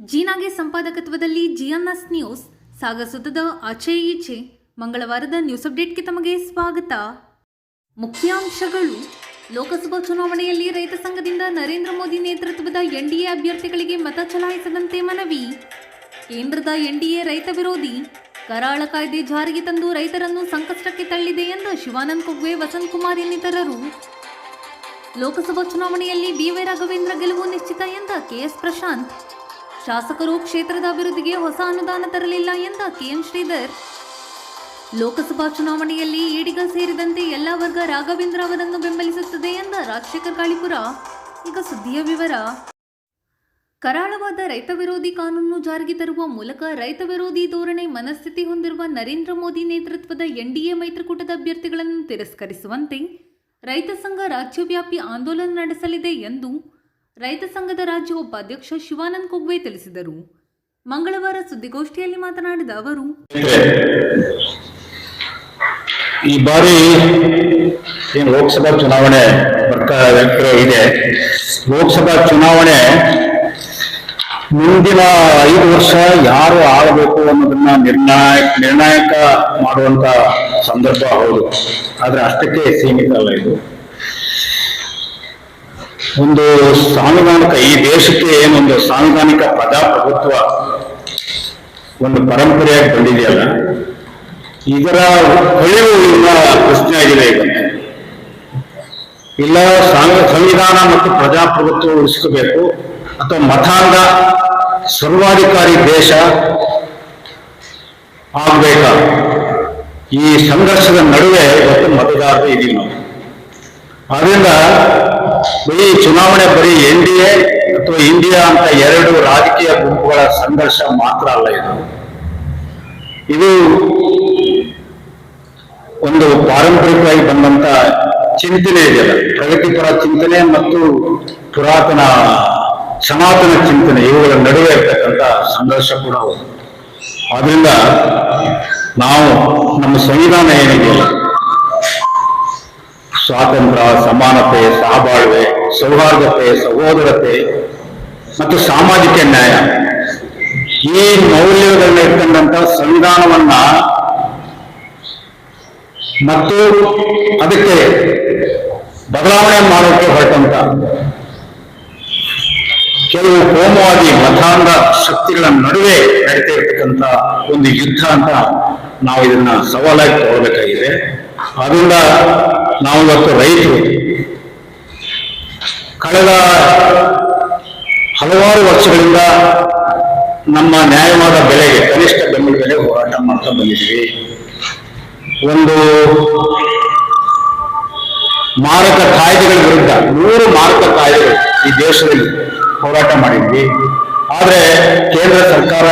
ಜೀನಾಗೆ ಸಂಪಾದಕತ್ವದಲ್ಲಿ ಜಿಎನ್ಎಸ್ news ಸಾಗಸುತ್ತದ ಆಚೆ ಈಚೆ ಮಂಗಳವಾರದ news ಅಪ್ಡೇಟ್ಗೆ ತಮಗೆ ಸ್ವಾಗತ. ಮುಖ್ಯಾಂಶಗಳು. ಲೋಕಸಭಾ ಚುನಾವಣೆಯಲ್ಲಿ ರೈತ ಸಂಘದಿಂದ ನರೇಂದ್ರ ಮೋದಿ ನೇತೃತ್ವದ ಎನ್ಡಿಎ ಅಭ್ಯರ್ಥಿಗಳಿಗೆ ಮತ ಚಲಾಯಿಸದಂತೆ ಮನವಿ. ಕೇಂದ್ರದ ಎನ್ಡಿಎ ರೈತ ವಿರೋಧಿ ಕರಾಳ ಕಾಯ್ದೆ ಜಾರಿಗೆ ತಂದು ರೈತರನ್ನು ಸಂಕಷ್ಟಕ್ಕೆ ತಳ್ಳಿದೆ ಎಂದ ಶಿವಾನಂದ ಕೊಗ್ವೆ, ವಸಂತ್ ಕುಮಾರ್ ಇನ್ನಿತರರು. ಲೋಕಸಭಾ ಚುನಾವಣೆಯಲ್ಲಿ ಬಿವೈ ರಾಘವೇಂದ್ರ ಗೆಲುವು ನಿಶ್ಚಿತ ಎಂದ ಕೆಎಸ್ ಪ್ರಶಾಂತ್. ಶಾಸಕರು ಕ್ಷೇತ್ರದ ಅಭಿವೃದ್ಧಿಗೆ ಹೊಸ ಅನುದಾನ ತರಲಿಲ್ಲ ಎಂದ ಕೆಎನ್ ಶ್ರೀಧರ್. ಲೋಕಸಭಾ ಚುನಾವಣೆಯಲ್ಲಿ ಈಡಿಗ ಸೇರಿದಂತೆ ಎಲ್ಲ ವರ್ಗ ರಾಘವೇಂದ್ರ ಅವರನ್ನು ಬೆಂಬಲಿಸುತ್ತದೆ ಎಂದ ರಾಜಶೇಖರ್ ಕಾಳಿಪುರ. ಈಗ ಸುದ್ದಿಯ ವಿವರ. ಕರಾಳವಾದ ರೈತ ವಿರೋಧಿ ಕಾನೂನು ಜಾರಿಗೆ ತರುವ ಮೂಲಕ ರೈತ ವಿರೋಧಿ ಧೋರಣೆ ಮನಸ್ಥಿತಿ ಹೊಂದಿರುವ ನರೇಂದ್ರ ಮೋದಿ ನೇತೃತ್ವದ ಎನ್ಡಿಎ ಮೈತ್ರಿಕೂಟದ ಅಭ್ಯರ್ಥಿಗಳನ್ನು ತಿರಸ್ಕರಿಸುವಂತೆ ರೈತ ಸಂಘ ರಾಜ್ಯವ್ಯಾಪಿ ಆಂದೋಲನ ನಡೆಸಲಿದೆ ಎಂದು ರೈತ ಸಂಘದ ರಾಜ್ಯ ಉಪಾಧ್ಯಕ್ಷ ಶಿವಾನಂದ ಕೊಗ್ವೆ ತಿಳಿಸಿದರು. ಮಂಗಳವಾರ ಸುದ್ದಿಗೋಷ್ಠಿಯಲ್ಲಿ ಮಾತನಾಡಿದ ಅವರು, ಈ ಬಾರಿ ಏನು ಲೋಕಸಭಾ ಚುನಾವಣೆ ಬರ್ತಾ ಇದೆ, ಲೋಕಸಭಾ ಚುನಾವಣೆ ಮುಂದಿನ 5 ವರ್ಷ ಯಾರು ಆಳಬೇಕು ಅನ್ನೋದನ್ನ ನಿರ್ಣಾಯಕ ಮಾಡುವಂತ ಸಂದರ್ಭ ಹೌದು. ಆದ್ರೆ ಅಷ್ಟಕ್ಕೆ ಸೀಮಿತ ಅಲ್ಲ. ಇದು ಒಂದು ಸಾಂವಿಧಾನಿಕ, ಈ ದೇಶಕ್ಕೆ ಏನೊಂದು ಸಾಂವಿಧಾನಿಕ ಪ್ರಜಾಪ್ರಭುತ್ವ ಒಂದು ಪರಂಪರೆಯಾಗಿ ಬಂದಿದೆಯಲ್ಲ, ಇದರ ಹೊಳೆವು ಪ್ರಶ್ನೆ ಆಗಿದೆ. ಈಗ ಇಲ್ಲ ಸಂವಿಧಾನ ಮತ್ತು ಪ್ರಜಾಪ್ರಭುತ್ವ ಉಳಿಸ್ಕೋಬೇಕು ಅಥವಾ ಮತಾಂಧ ಸರ್ವಾಧಿಕಾರಿ ದೇಶ ಆಗ್ಬೇಕಾ? ಈ ಸಂಘರ್ಷದ ನಡುವೆ ಇವತ್ತು ಮತದಾರರು ಇದೀವಿ ನಾವು. ಆದ್ರಿಂದ ಈ ಚುನಾವಣೆ ಬರೀ ಎನ್ಡಿಎ ಅಥವಾ ಇಂಡಿಯಾ ಅಂತ 2 ರಾಜಕೀಯ ಗುಂಪುಗಳ ಸಂಘರ್ಷ ಮಾತ್ರ ಅಲ್ಲ. ಇದು ಒಂದು ಪಾರಂಪರಿಕವಾಗಿ ಬಂದಂತ ಚಿಂತನೆ ಇದೆಯಲ್ಲ, ಪ್ರಗತಿಪರ ಚಿಂತನೆ ಮತ್ತು ಪುರಾತನ ಸನಾತನ ಚಿಂತನೆ, ಇವುಗಳ ನಡುವೆ ಇರ್ತಕ್ಕಂಥ ಸಂಘರ್ಷ ಕೂಡ ಹೌದು. ಆದ್ರಿಂದ ನಾವು ನಮ್ಮ ಸಂವಿಧಾನ ಏನಿದೆಯಲ್ಲ, ಸ್ವಾತಂತ್ರ್ಯ, ಸಮಾನತೆ, ಸಹಬಾಳ್ವೆ, ಸೌಹಾರ್ದತೆ, ಸಹೋದರತೆ ಮತ್ತು ಸಾಮಾಜಿಕ ನ್ಯಾಯ, ಈ ಮೌಲ್ಯಗಳನ್ನ ಇರ್ತಕ್ಕಂಥ ಸಂವಿಧಾನವನ್ನ ಮತ್ತು ಅದಕ್ಕೆ ಬದಲಾವಣೆ ಮಾಡೋಕೆ ಹೊರಟಂತ ಕೆಲವು ಕೋಮುವಾದಿ ಮತಾಂಧ ಶಕ್ತಿಗಳ ನಡುವೆ ನಡೀತಾ ಇರ್ತಕ್ಕಂಥ ಒಂದು ಯುದ್ಧ ಅಂತ ನಾವು ಇದನ್ನ ಸವಾಲಾಗಿ ತಗೊಳ್ಬೇಕಾಗಿದೆ. ಅದರಿಂದ ನಾವು ಇವತ್ತು ರೈತರು ಕಳೆದ ಹಲವಾರು ವರ್ಷಗಳಿಂದ ನಮ್ಮ ನ್ಯಾಯವಾದ ಬೆಲೆಗೆ, ಕನಿಷ್ಠ ಬೆಂಬಲ ಬೆಲೆ ಹೋರಾಟ ಮಾಡ್ತಾ ಬಂದಿದ್ವಿ. ಒಂದು ಮಾರಕ ಕಾಯ್ದೆಗಳ ವಿರುದ್ಧ 100 ಮಾರಕ ಕಾಯ್ದೆಗಳು ಈ ದೇಶದಲ್ಲಿ ಹೋರಾಟ ಮಾಡಿದ್ವಿ. ಆದ್ರೆ ಕೇಂದ್ರ ಸರ್ಕಾರ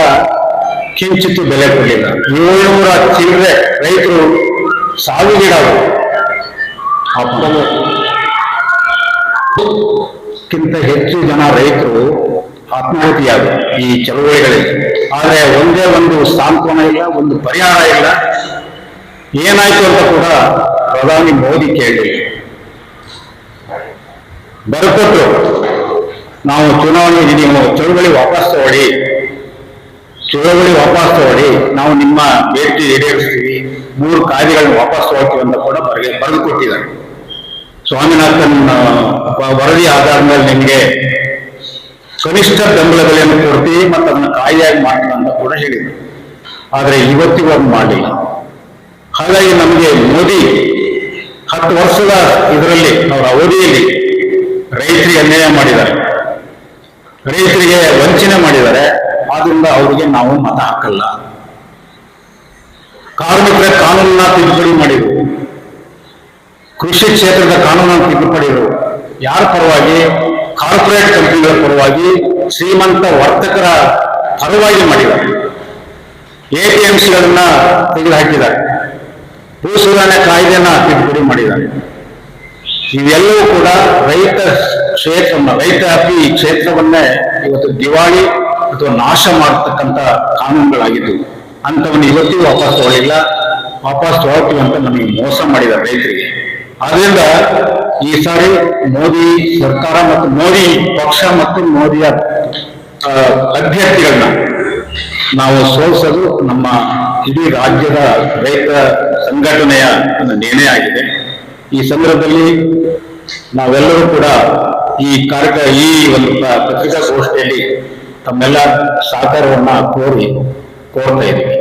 ಕಿಂಚಿತ್ತು ಬೆಲೆ ಕೊಡಲಿಲ್ಲ. 700 ಚಿಲ್ಲರೆ ರೈತರು ಸಾವಿಗೀಡಾದರು. ಕ್ಕಿಂತ ಹೆಚ್ಚು ಜನ ರೈತರು ಆತ್ಮಹತ್ಯೆಯಾದರು ಈ ಚಳವಳಿಗಳಲ್ಲಿ. ಆದ್ರೆ ಒಂದೇ ಒಂದು ಸಾಂತ್ವನ ಇಲ್ಲ, ಒಂದು ಪರಿಹಾರ ಇಲ್ಲ. ಏನಾಯ್ತು ಅಂತ ಕೂಡ ಪ್ರಧಾನಿ ಮೋದಿ ಕೇಳಲಿಲ್ಲ. ಬರ್ಕೊಟ್ರು, ನಾವು ಚುನಾವಣೆ ನೀವು ಚಳುವಳಿ ವಾಪಸ್ ತಗೊಳ್ಳಿ, ನಾವು ನಿಮ್ಮ ಬೇಡಿಕೆ ಈಡೇರಿಸ್ತೀವಿ, 3 ಕಾಯ್ದೆಗಳನ್ನ ವಾಪಸ್ ತಗೊಳ್ತೀವಿ ಅಂತ ಕೂಡ ಬರೆದು ಕೊಟ್ಟಿದ್ದಾರೆ. ಸ್ವಾಮಿನಾಥನ್ ವರದಿ ಆಧಾರದ ಮೇಲೆ ನಿಮಗೆ ಕನಿಷ್ಠ ಬೆಂಬಲ ಬೆಲೆಯನ್ನು ಕೊಡ್ತೀವಿ ಮತ್ತು ಅದನ್ನ ಕಾಯ್ದೆಯಾಗಿ ಮಾಡ್ತೀವಿ ಅಂತ ಕೂಡ ಹೇಳಿದ್ರು. ಆದ್ರೆ ಇವತ್ತಿಗೂ ಅದು ಮಾಡಲಿಲ್ಲ. ಹಾಗಾಗಿ ನಮಗೆ ಮೋದಿ 10 ವರ್ಷದ ಇದರಲ್ಲಿ ಅವರ ಅವಧಿಯಲ್ಲಿ ರೈತರಿಗೆ ಅನ್ಯಾಯ ಮಾಡಿದ್ದಾರೆ, ರೈತರಿಗೆ ವಂಚನೆ ಮಾಡಿದ್ದಾರೆ. ಆದ್ರಿಂದ ಅವರಿಗೆ ನಾವು ಮತ ಹಾಕಲ್ಲ. ಕಾರ್ಮಿಕರ ಕಾನೂನನ್ನ ತಿದ್ದುಪಡಿ ಮಾಡಿದ್ರು, ಕೃಷಿ ಕ್ಷೇತ್ರದ ಕಾನೂನನ್ನು ತಿದ್ದುಪಡಿರು. ಯಾರ ಪರವಾಗಿ? ಕಾರ್ಪೊರೇಟ್ ಕಂಪನಿಗಳ ಪರವಾಗಿ, ಶ್ರೀಮಂತ ವರ್ತಕರ ಪರವಾಗಿ ಮಾಡಿದ್ದಾರೆ. APMCಗಳನ್ನ ತೆಗೆದುಹಾಕಿದ್ದಾರೆ, ಭೂ ಸುಧಾರಣೆ ಕಾಯ್ದೆಯನ್ನ ತಿದ್ದುಪಡಿ ಮಾಡಿದ್ದಾರೆ. ಇವೆಲ್ಲವೂ ಕೂಡ ರೈತಾಪಿ ಕ್ಷೇತ್ರವನ್ನೇ ಇವತ್ತು ದಿವಾಳಿ ಅಥವಾ ನಾಶ ಮಾಡತಕ್ಕಂಥ ಕಾನೂನುಗಳಾಗಿದ್ದು, ಅಂತವನ್ನ ಇವತ್ತಿಗೂ ವಾಪಸ್ ತಗೊಳ್ಳಿಲ್ಲ. ವಾಪಸ್ ತಗೊಳ್ತೀವಿ ಅಂತ ನಮಗೆ ಮೋಸ ಮಾಡಿದ್ದಾರೆ ರೈತರಿಗೆ. ಆದ್ರಿಂದ ಈ ಸಾರಿ ಮೋದಿ ಸರ್ಕಾರ ಮತ್ತು ಮೋದಿ ಪಕ್ಷ ಮತ್ತು ಮೋದಿಯ ಅಭ್ಯರ್ಥಿಗಳನ್ನ ನಾವು ಸೋಲಿಸೋದು ನಮ್ಮ ಇಡೀ ರಾಜ್ಯದ ರೈತ ಸಂಘಟನೆಯ ಒಂದು ನಿರ್ಣಯ ಆಗಿದೆ. ಈ ಸಂದರ್ಭದಲ್ಲಿ ನಾವೆಲ್ಲರೂ ಕೂಡ ಈ ಒಂದು ಪತ್ರಿಕಾಗೋಷ್ಠಿಯಲ್ಲಿ ತಮ್ಮೆಲ್ಲ ಸಹಕಾರವನ್ನ ಕೋರ್ತಾ ಇದ್ದೀವಿ.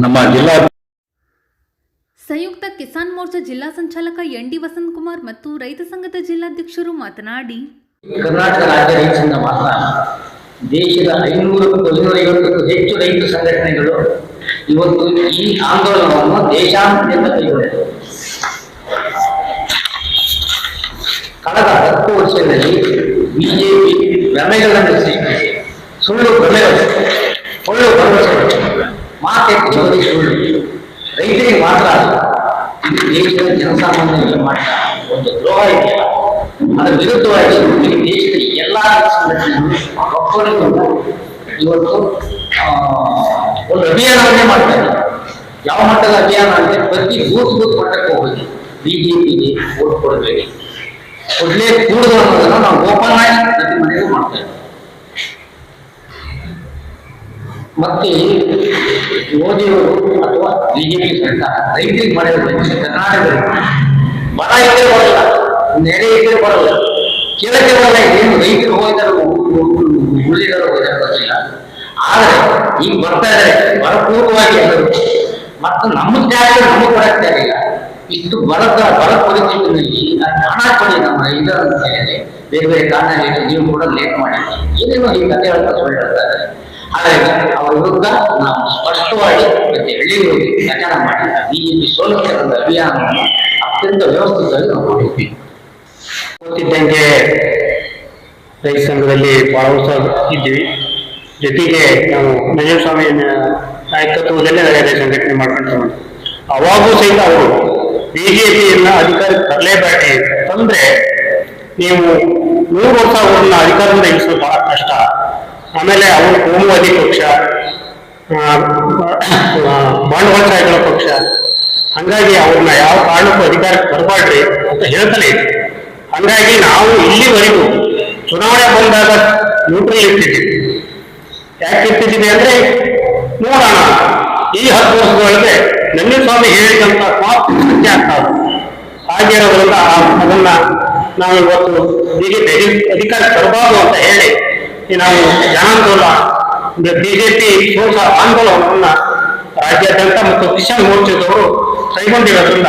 ನಮ್ಮ ಜಿಲ್ಲಾ ಸಂಯುಕ್ತ ಕಿಸಾನ್ ಮೋರ್ಚಾ ಜಿಲ್ಲಾ ಸಂಚಾಲಕ ಎನ್ ಡಿ ವಸಂತ್ ಕುಮಾರ್ ಮತ್ತು ರೈತ ಸಂಘದ ಜಿಲ್ಲಾಧ್ಯಕ್ಷರು ಮಾತನಾಡಿ, ಕರ್ನಾಟಕ ರಾಜ್ಯ ರೈತ ಸಂಘ ಮಾತ್ರ ದೇಶದ 550ಕ್ಕೂ ಹೆಚ್ಚು ರೈತ ಸಂಘಟನೆಗಳು ಇವತ್ತು ಈ ಆಂದೋಲನವನ್ನು ದೇಶಾದ್ಯಂತ ಕೈಗೊಂಡಿದೆ. ಕಳೆದ 10 ವರ್ಷಗಳಲ್ಲಿ ಬಿಜೆಪಿ ಭ್ರಮೆಗಳನ್ನು ಸೃಷ್ಟಿಸಿ ಸುಳ್ಳು ಭರವಸೆಗಳು ಮಾತೆತ್ತಿ ಬದಿ ಸುಳ್ಳು ರೈತರಿಗೆ ಮಾತ್ರ ಅಲ್ಲ, ಇದು ದೇಶದ ಜನಸಾಮಾನ್ಯರಿಗೆ ಮಾಡ್ತಾ ಒಂದು ದ್ರೋಹ ಇದೆಯಲ್ಲ, ಅದರ ವಿರುದ್ಧವಾಗಿ ದೇಶದ ಎಲ್ಲಾ ಸಂಘಟನೆಗಳು ಒಬ್ಬರಿಗೊಂದು ಇವತ್ತು ಒಂದು ಅಭಿಯಾನವನ್ನೇ ಮಾಡ್ತಾರೆ. ಯಾವ ಮಟ್ಟದ ಅಭಿಯಾನ ಅಂದ್ರೆ ಪ್ರತಿ ಬೂತ್ ಮಟ್ಟಕ್ಕೆ ಹೋಗಿ ಬಿಜೆಪಿಗೆ ವೋಟ್ ಕೊಡಬೇಡಿ, ಕೊಡ್ಲೇ ಕೂಡದು ಅನ್ನೋದನ್ನ ನಾವು ಓಪನ್ ಆಗಿ ಪ್ರತಿ ಮನೆಗೂ ಮಾಡ್ತೇವೆ. ಮತ್ತೆ ಮೋದಿಯವರು ಅಥವಾ ಬಿಜೆಪಿ ಸರ್ಕಾರ ರೈತರಿಗೆ ಮಾಡಿದ್ರೆ ಕರ್ನಾಟಕದಲ್ಲಿ ಬರ ಇದ್ರೆ ಬರಲ್ಲ, ನೆರೆ ಇದ್ರೆ ಬರಲ್ಲ, ಕೆಳಗೆ ಬರಲ್ಲ. ಏನು ರೈತರು ಹೋಗಿದ್ದಾರೆ ಉಳಿದರು ಹೋಗಿದ್ದಾರೆ ಗೊತ್ತಿಲ್ಲ. ಆದ್ರೆ ಈಗ ಬರ್ತಾ ಇದ್ದಾರೆ ಬರಪೂರ್ವವಾಗಿ ಎಲ್ಲರೂ, ಮತ್ತು ನಮ್ಮ ಜಾಗ ನಮಗೆ ಕೊಡಕ್ತಾ ಇಲ್ಲ. ಇಷ್ಟು ಬರ ಪರಿಸ್ಥಿತಿಯಲ್ಲಿ ಹಣ ಕೊಡಿ ನಮ್ಮ ರೈತರ ಅಂತ ಹೇಳಿ ಬೇರೆ ಬೇರೆ ಕಾರಣ ಹೇಳಿ ನೀವು ಕೂಡ ಲೇಟ್ ಮಾಡಿ ಏನೇನೋ ಈ ಕಥೆ ಹೇಳ್ತಾ ಸುಳ್ಳು ಹೇಳ್ತಾ ಇದ್ದಾರೆ. ಹಾಗಾಗಿ ಅವರ ವಿರುದ್ಧ ನಾವು ಸ್ಪಷ್ಟವಾಗಿ ಮತ್ತೆ ಎಳ್ಳಿರುವುದು ಪ್ರಚಾರ ಮಾಡಿ ಬಿಜೆಪಿ ಸೋಲಿಸ್ತಕ್ಕಂಥ ಅಭಿಯಾನವನ್ನು ಅತ್ಯಂತ ವ್ಯವಸ್ಥಿತವಾಗಿ ನಾವು ಮಾಡಿದ್ವಿ. ಗೊತ್ತಿದ್ದಂಗೆ ರೈತ ಸಂಘದಲ್ಲಿ ಬಹಳ ಉತ್ಸಾಹ ಇದ್ದೀವಿ. ಜೊತೆಗೆ ನಾವು ನಜಸ್ವಾಮಿ ನಾಯಕತ್ವದಲ್ಲೇ ರೈತ ಸಂಘಟನೆ ಮಾಡ್ಕೊಂಡು ಅವಾಗೂ ಸಹಿತ ಅವರು ಬಿಜೆಪಿಯನ್ನ ಅಧಿಕಾರಕ್ಕೆ ತರಲೇಬೇಡಿ ತಂದ್ರೆ ನೀವು 100 ವರ್ಷ ಅವ್ರನ್ನ ಅಧಿಕಾರದಿಂದ ಇಳಿಸೋದು ಬಹಳ ಕಷ್ಟ. ಆಮೇಲೆ ಅವರು ಕೋಮುವಾದಿ ಪಕ್ಷ, ಬಂಡವಾಳಶಾಹಿಗಳ ಪಕ್ಷ, ಹಂಗಾಗಿ ಅವ್ರನ್ನ ಯಾವ ಕಾರಣಕ್ಕೂ ಅಧಿಕಾರಕ್ಕೆ ಬರಬಾರ್ರಿ ಅಂತ ಹೇಳ್ತಾನೆ ಇದೆ. ಹಂಗಾಗಿ ನಾವು ಇಲ್ಲಿವರೆಗೂ ಚುನಾವಣೆ ಬಂದಾಗ ನ್ಯೂಟ್ರಲ್ ಇರ್ತಿದ್ದೀವಿ. ಯಾಕೆ ಇರ್ತಿದ್ದೀವಿ ಅಂದ್ರೆ ನೋಡೋಣ ಈ 10 ವರ್ಷದೊಳಗೆ ನಂಜಸ್ವಾಮಿ ಹೇಳಿದಂತ ಮಾತು ಸತ್ಯ ಆಗ್ತಾವೆ. ಹಾಗಿರೋದ್ರಿಂದ ಅದನ್ನ ನಾವು ಇವತ್ತು ಬಿಜೆಪಿ ಅಧಿಕಾರಕ್ಕೆ ಬರಬಾರ್ದು ಅಂತ ಹೇಳಿ ನಾವು ಜನಾಂದೋಲನ ಬಿಜೆಪಿ ಸೋಸ ಆಂದೋಲನವನ್ನ ರಾಜ್ಯಾದ್ಯಂತ ಮತ್ತು ಕಿಸಾನ್ ಮೋರ್ಚಾದವರು ಕೈಗೊಂಡಿರೋದ್ರಿಂದ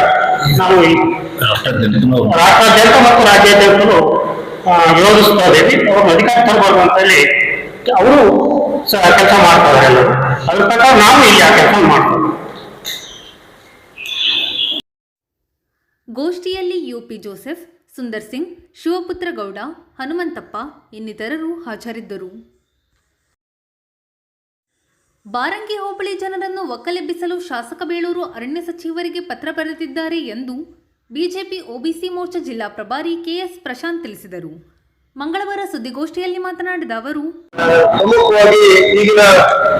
ನಾವು ರಾಷ್ಟ್ರಾದ್ಯಂತ ಮತ್ತು ರಾಜ್ಯಾದ್ಯಂತಲೂ ವಿರೋಧಿಸ್ತಾ ಇದ್ದೀವಿ. ಅವ್ರನ್ನ ಅಧಿಕಾರ ತರಬಾರ್ದು ಅಂತ ಹೇಳಿ ಅವರು ಕೆಲಸ ಮಾಡ್ತಾರೆ ಎಲ್ಲರೂ. ಅದ್ರ ಪ್ರಕಾರ ನಾವು ಇಲ್ಲಿ ಆ ಕೆಲಸ ಮಾಡ್ತೀವಿ. ಗೋಷ್ಠಿಯಲ್ಲಿ ಯುಪಿ ಜೋಸೆಫ್, ಸುಂದರ್ ಸಿಂಗ್, ಶಿವಪುತ್ರ ಗೌಡ, ಹನುಮಂತಪ್ಪ ಇನ್ನಿತರರು ಹಾಜರಿದ್ದರು. ಬಾರಂಗಿ ಹೋಬಳಿ ಜನರನ್ನು ಒಕ್ಕಲೆಬ್ಬಿಸಲು ಶಾಸಕ ಬೇಳೂರು ಅರಣ್ಯ ಸಚಿವರಿಗೆ ಪತ್ರ ಬರೆದಿದ್ದಾರೆ ಎಂದು ಬಿಜೆಪಿ ಒಬಿಸಿ ಮೋರ್ಚಾ ಜಿಲ್ಲಾ ಪ್ರಭಾರಿ ಕೆಎಸ್ ಪ್ರಶಾಂತ್ ತಿಳಿಸಿದರು. ಮಂಗಳವಾರ ಸುದ್ದಿಗೋಷ್ಠಿಯಲ್ಲಿ ಮಾತನಾಡಿದ ಅವರು, ಪ್ರಮುಖವಾಗಿ ಈಗಿನ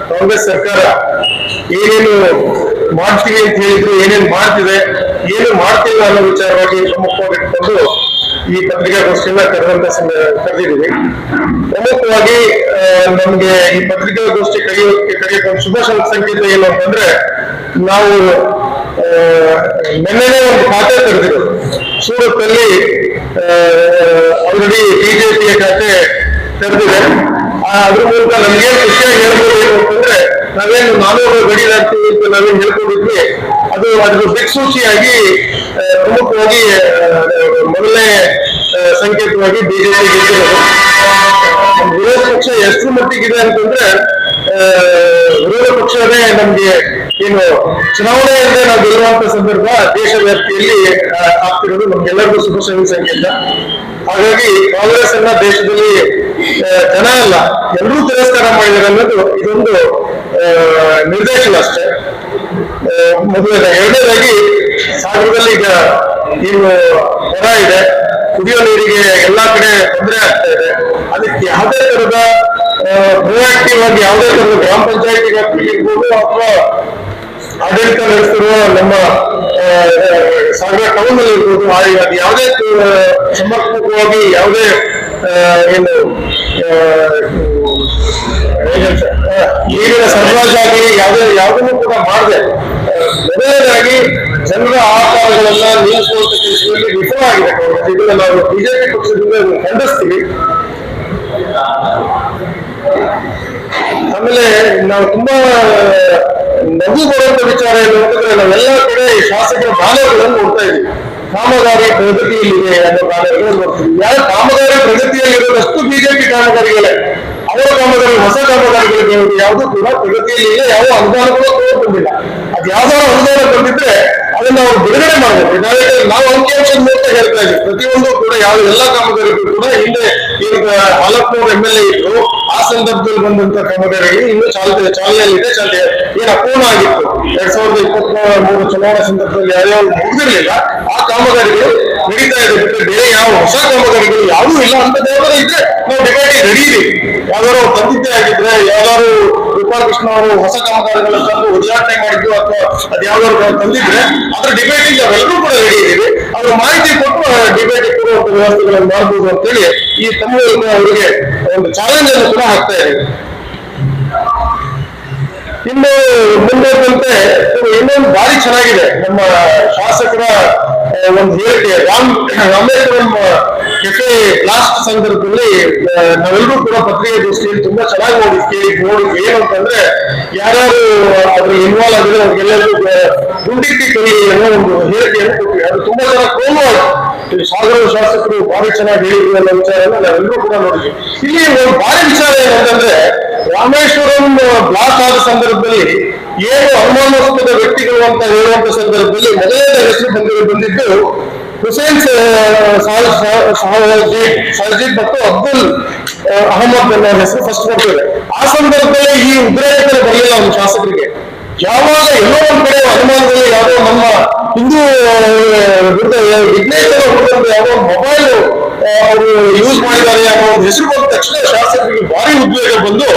ಕಾಂಗ್ರೆಸ್ ಸರ್ಕಾರ ಏನೇನು ಮಾಡ್ತೀವಿ ಅಂತ ಹೇಳಿದ್ರು, ಏನೇನು ಮಾಡ್ತಿದೆ, ಏನು ಮಾಡ್ತಿಲ್ಲ ಅನ್ನೋ ವಿಚಾರವಾಗಿ ಪ್ರಮುಖವಾಗಿ ಇಟ್ಕೊಂಡು ಈ ಪತ್ರಿಕಾಗೋಷ್ಠಿಯನ್ನ ಕರೆದಿದ್ದೀವಿ. ಪ್ರಮುಖವಾಗಿ ನಮ್ಗೆ ಈ ಪತ್ರಿಕಾಗೋಷ್ಠಿ ಕರೆಯೋಕೆ ಶುಭ ಸಂಕೇತ ಏನು ಅಂತಂದ್ರೆ, ನಾವು ನಿನ್ನೆನೇ ಒಂದು ಖಾತೆ ತೆರೆದಿರೋದು ಸೂರತ್ತಲ್ಲಿ. ಆಲ್ರೆಡಿ ಬಿಜೆಪಿಯ ಖಾತೆ ತೆರೆದಿದೆ. ಅದ್ರ ಮೂಲಕ ನಮ್ಗೇನು ಖುಷಿಯಾಗಿ ಹೇಳ್ಬೋದು ಅಂತಂದ್ರೆ, ನಾವೇನು 400 ಗಡಿ ದಾಟ್ತೀವಿ ಅಂತ ನಾವೇನು ಹೇಳ್ಕೊಂಡಿದ್ವಿ, ಅದ್ರ ದಿಕ್ಸೂಚಿಯಾಗಿ ಪ್ರಮುಖವಾಗಿ ಮೊದಲನೇ ಸಂಕೇತವಾಗಿ ಬಿಜೆಪಿ ಗೆದ್ದಿರೋದು. ವಿರೋಧ ಪಕ್ಷ ಎಷ್ಟು ಮಟ್ಟಿಗಿದೆ ಅಂತಂದ್ರೆ, ವಿರೋಧ ಪಕ್ಷವೇ ನಮ್ಗೆ ಏನು ಚುನಾವಣೆಯಲ್ಲೇ ನಾವು ಗೆಲ್ಲುವಂತ ಸಂದರ್ಭ ದೇಶ ವ್ಯಾಪ್ತಿಯಲ್ಲಿ ಆಗ್ತಿರೋದು ನಮ್ಗೆಲ್ಲರಿಗೂ ಶುಭ ಸಂಕೇತ. ಹಾಗಾಗಿ ಕಾಂಗ್ರೆಸ್ ಅನ್ನ ದೇಶದಲ್ಲಿ ಜನ ಅಲ್ಲ ಎಲ್ಲರೂ ತಿರಸ್ಕಾರ ಮಾಡಿದ್ದಾರೆ ಅನ್ನೋದು ಇದೊಂದು ನಿರ್ದೇಶನ ಅಷ್ಟೇ. ಮೊದಲನೇ. ಎರಡನೇದಾಗಿ ಸಾಗರದಲ್ಲಿ ಈಗ ಏನು ಬರ ಇದೆ, ಕುಡಿಯೋ ನೀರಿಗೆ ಎಲ್ಲಾ ಕಡೆ ತೊಂದರೆ ಆಗ್ತಾ ಇದೆ. ಅದಕ್ಕೆ ಯಾವುದೇ ತರದ ಪ್ರೊಯಾಕ್ಟಿವ್ ಆಗಿ ಯಾವುದೇ ತರದ ಗ್ರಾಮ ಪಂಚಾಯತಿಗೆ ಇರ್ಬೋದು ಅಥವಾ ಆಡಳಿತ ನಡೆಸ್ತಿರುವ ನಮ್ಮ ಸಾಗರ ಟೌನ್ ಅಲ್ಲಿ ಇರ್ಬೋದು, ಅದು ಯಾವುದೇ ಸಮರ್ಪಕವಾಗಿ ಯಾವುದೇ ಏನು ನೀರಿನ ಸರಬರಾಜಾಗಿ ಯಾವುದನ್ನು ಕೂಡ ಮಾಡದೆ ಮೊದಲನೇದಾಗಿ ಜನರ ಆಹಾರಗಳನ್ನ ನಿಲ್ಲಿಸುವಂತ ಕೆಲಸದಲ್ಲಿ ವಿಫಲ ಆಗಿದೆ ಕಾಂಗ್ರೆಸ್. ಇದನ್ನ ನಾವು ಬಿಜೆಪಿ ಪಕ್ಷದಿಂದ ಖಂಡಿಸ್ತೀವಿ. ಆಮೇಲೆ ನಾವು ತುಂಬಾ ನಗು ಬರುವಂತ ವಿಚಾರ ಏನು ಅಂತಂದ್ರೆ, ನಾವೆಲ್ಲ ಕಡೆ ಶಾಸಕರ ಬ್ಯಾನರ್ಗಳನ್ನು ನೋಡ್ತಾ ಇದ್ದೀವಿ. ಕಾಮಗಾರಿ ಪ್ರಗತಿಯಲ್ಲಿದೆ ಅನ್ನೋ ಬ್ಯಾನರ್ಗಳನ್ನು ನೋಡ್ತೀವಿ. ಯಾವ ಕಾಮಗಾರಿ ಪ್ರಗತಿಯಲ್ಲಿರೋದಷ್ಟು ಬಿಜೆಪಿ ಕಾಮಗಾರಿಗಳೇ. ಅವರ ಕಾಮಗಾರಿ, ಹೊಸ ಕಾಮಗಾರಿಗಳಿಗೆ ಯಾವುದೂ ಕೂಡ ಪ್ರಗತಿಯಲ್ಲಿ ಇಲ್ಲ, ಯಾವ ಅನುದಾನಗಳು ಕೂಡ ಬಂದಿಲ್ಲ. ಅದು ಯಾವ್ದಾದ್ರು ಅನುದಾನ ಬಂದಿದ್ರೆ ಅದನ್ನ ಅವ್ರು ಬಿಡುಗಡೆ ಮಾಡಬೇಕು. ನಾವು ಅಂಕಿಅಂಶ ನೋಡ್ತಾ ಹೇಳ್ತಾ ಇದ್ದೀವಿ. ಪ್ರತಿಯೊಂದು ಕೂಡ ಎಲ್ಲ ಕಾಮಗಾರಿಗಳು ಕೂಡ ಹಿಂದೆ ಈಗ ಹಾಲಪ್ಪನವ್ರು MLA ಇದ್ರು, ಆ ಸಂದರ್ಭದಲ್ಲಿ ಬಂದಂತ ಕಾಮಗಾರಿಗಳು ಇನ್ನೂ ಚಾಲನೆಯಲ್ಲಿದೆ. ಏನು ಅಪೂರ್ಣ ಆಗಿತ್ತು 2023 ಚುನಾವಣಾ ಸಂದರ್ಭದಲ್ಲಿ ಯಾವ್ಯಾವ ಮುಗಿದಿರ್ಲಿಲ್ಲ ಆ ಕಾಮಗಾರಿಗಳು ನಡೀತಾ ಇದೆ. ಬಿಟ್ಟರೆ ಬೇರೆ ಯಾವ ಹೊಸ ಕಾಮಗಾರಿಗಳು ಯಾವುದೂ ಇಲ್ಲ. ಅಂತ ಯಾವ್ದಾರು ಇದ್ರೆ ನಾವು ಡಿಬೇಟ್ ರೆಡಿ ಇದೀವಿ. ಯಾವ್ದಾದ್ರು ತಂದಿದ್ದೇ ಆಗಿದ್ರೆ, ಯಾವ್ದಾದ್ರು ಗೋಪಾಲಕೃಷ್ಣ ಅವರು ಹೊಸ ಕಾಮಗಾರಿಗಳನ್ನು ತಂದು ಉದ್ಘಾಟನೆ ಮಾಡಿದ್ದು ಅಥವಾ ಅದ್ ಯಾವ್ದಾದ್ರು ತಂದಿದ್ರೆ ಅದ್ರ ಡಿಬೇಟಿಗೆ ನಾವೆಲ್ಲರೂ ಕೂಡ ರೆಡಿ ಇದೀವಿ. ಅವ್ರ ಮಾಹಿತಿ ಕೊಟ್ಟು ಡಿಬೇಟ್ ಕೊಡುವಂತ ವ್ಯವಸ್ಥೆಗಳನ್ನು ಮಾಡಬಹುದು ಅಂತೇಳಿ ಈ ತಮ್ಮ ಅವರಿಗೆ ಒಂದು ಚಾಲೆಂಜ್ ಅನ್ನು ಕೂಡ ಹಾಕ್ತಾ ಇದ್ದೀವಿ. ಇನ್ನು ಮುಂದುವರೆದಂತೆ ಇನ್ನೊಂದು ಭಾರಿ ಚೆನ್ನಾಗಿದೆ ನಮ್ಮ ಶಾಸಕರ ಒಂದು ಹೇಳಿಕೆ. ರಾಮೇಶ್ವರಂ ಕೆಫೆ ಬ್ಲಾಸ್ಟ್ ಸಂದರ್ಭದಲ್ಲಿ ನಾವೆಲ್ಲರೂ ಕೂಡ ಪತ್ರಿಕಾಗೋಷ್ಠಿಯಲ್ಲಿ ತುಂಬಾ ಚೆನ್ನಾಗಿ ನೋಡಿ ಏನು ಅಂತಂದ್ರೆ, ಯಾರ್ಯಾರು ಅದ್ರ ಇನ್ವಾಲ್ವ್ ಆಗಿದೆ ಅವ್ರಿಗೆಲ್ಲರಿಗೂ ಗುಂಡಿಕ್ಕಿ ಕೈ ಅನ್ನೋ ಒಂದು ಹೇಳಿಕೆಯನ್ನು ಕೊಟ್ಟಿವಿ. ಅದು ತುಂಬಾ ಜನ ಕೋಮುವಾಗಿದೆ. ಸಾಗರ ಶಾಸಕರು ಭಾರಿ ಚೆನ್ನಾಗಿ ಹೇಳಿದ್ರು ಅನ್ನೋ ವಿಚಾರನ ನಾವೆಲ್ಲರೂ ಕೂಡ ನೋಡಿದ್ವಿ. ಇಲ್ಲಿ ಒಂದು ಭಾರಿ ವಿಚಾರ ಏನಂತಂದ್ರೆ, ರಾಮೇಶ್ವರಂ ಬ್ಲಾಸ್ಟ್ ಆದ ಸಂದರ್ಭದಲ್ಲಿ ಏನು ಅನುಮಾನಾಸ್ಪದ ವ್ಯಕ್ತಿಗಳು ಅಂತ ಹೇಳುವಂತ ಸಂದರ್ಭದಲ್ಲಿ ಮೊದಲನೇ ಹೆಸರು ಬಂದಿದ್ದು ಹುಸೇನ್ ಸಾಜಿದ್ ಮತ್ತು ಅಬ್ದುಲ್ ಅಹಮದ್ ಅನ್ನೋ ಹೆಸರು ಫಸ್ಟ್ ಬರ್ತದೆ. ಆ ಸಂದರ್ಭದಲ್ಲಿ ಈ ಉಗ್ರಗಾಮಿ ಬರಲಿಲ್ಲ ಒಂದು ಶಾಸಕರಿಗೆ. ಯಾವಾಗ ಎಲ್ಲೋ ಒಂದ್ ಕಡೆ ಅನುಮಾನದಲ್ಲಿ ಯಾವುದೋ ನಮ್ಮ ಹಿಂದೂ ವಿಘ್ನೇಶ್ವರ ಯಾವುದೋ ಮೊಬೈಲ್ ಅವರು ಯೂಸ್ ಮಾಡಿದ್ದಾರೆ ಅನ್ನೋ ಒಂದು ಹೆಸರು ಬಂದ ತಕ್ಷಣ ಶಾಸಕರಿಗೆ ಭಾರಿ ಉದ್ವೇಗ ಬಂದು